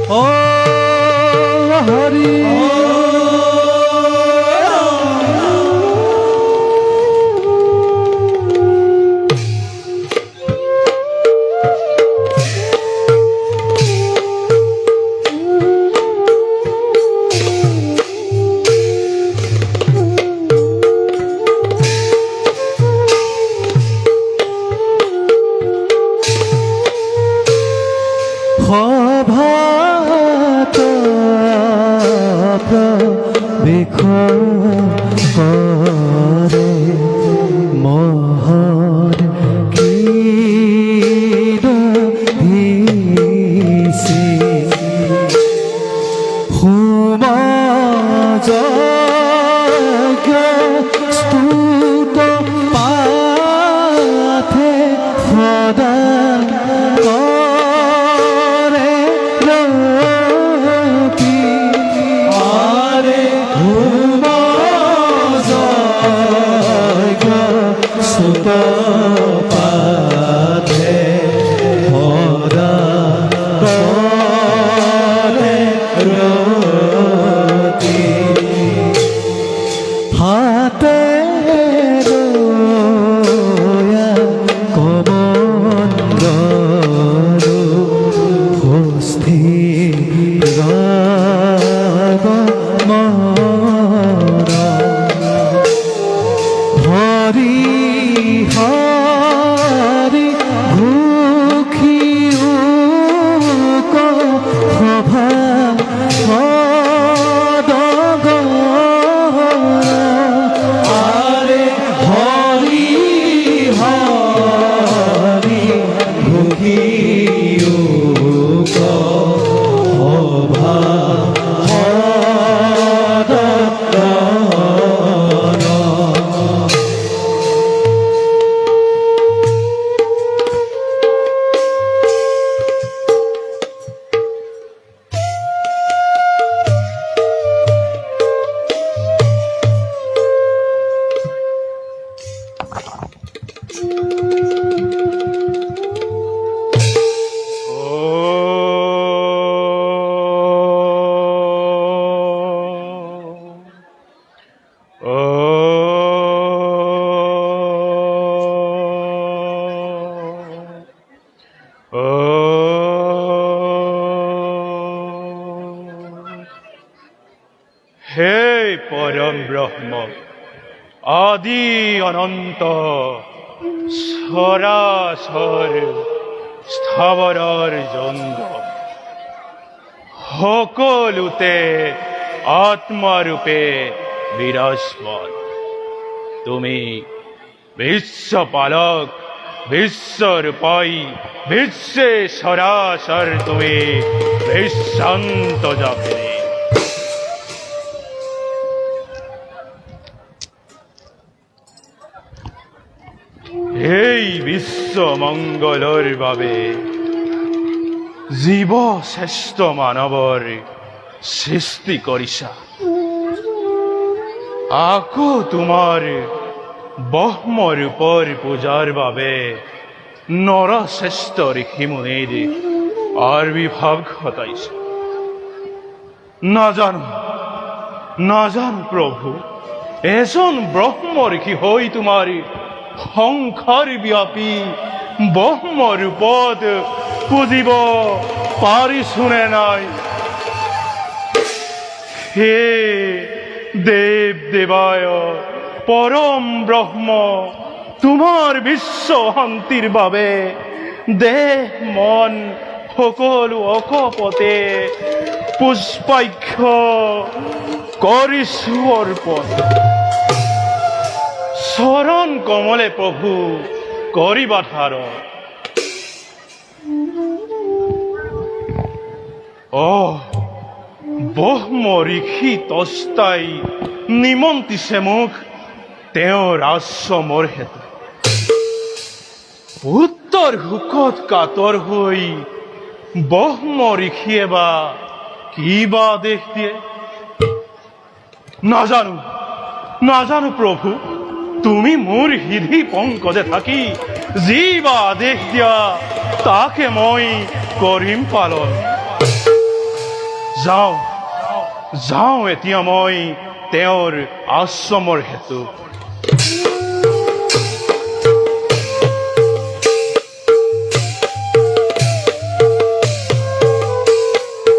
ও হৰি হে পৰম ব্ৰহ্ম, আদি অনন্ত সৰাসৰ স্থাবৰৰ জংগম সকলোতে আত্মাৰূপে বিৰাজমান। তুমি বিশ্বপালক, বিশ্বৰূপাই, বিশ্বে সৰাসৰ তুমি বিশান্ত যাবে। এই বিশ্ব মঙ্গলৰ বাবে জীৱ শ্ৰেষ্ঠ মানৱৰ সৃষ্টি কৰিছা। আকৌ তোমাৰ ব্ৰহ্ম ৰূপৰ পূজাৰ বাবে নৰশ্ৰেষ্ঠ ঋষিমুনিৰ আবিৰ্ভাৱ ঘটাইছা। নাজানো প্ৰভু, এজন ব্ৰহ্ম ঋষি হৈ তোমাৰ সংসাৰ ব্যাপী ব্ৰহ্ম ৰূপত পুজিব পাৰিছোনে নাই? হে দেৱ দেৱায় পৰম ব্ৰহ্ম, তোমাৰ বিশ্ব শান্তিৰ বাবে দেহ মন সকলো অকপতে পুষ্পাক্ষ কৰিছো অৰ্পণ। চৰণ কমলে প্ৰভু কৰিবা ধাৰণ। ব্ৰহ্ম ঋষি তস্তাই নিমন্ত্ৰিছে মোক তেওঁৰ আশ্ৰমৰ হেতু। উত্তৰ হুকত কাতৰ হৈ ব্ৰহ্ম ঋষিয়ে বা কিবা দেশ দিয়ে নাজানো প্ৰভু। তুমি মোৰ হৃদি পংকজে থাকি যি বা আদেশ দিয়া তাকে মই কৰিম পালন। যাওঁ যাওঁ এতিয়া মই তেওঁৰ আশ্ৰমৰ হেতু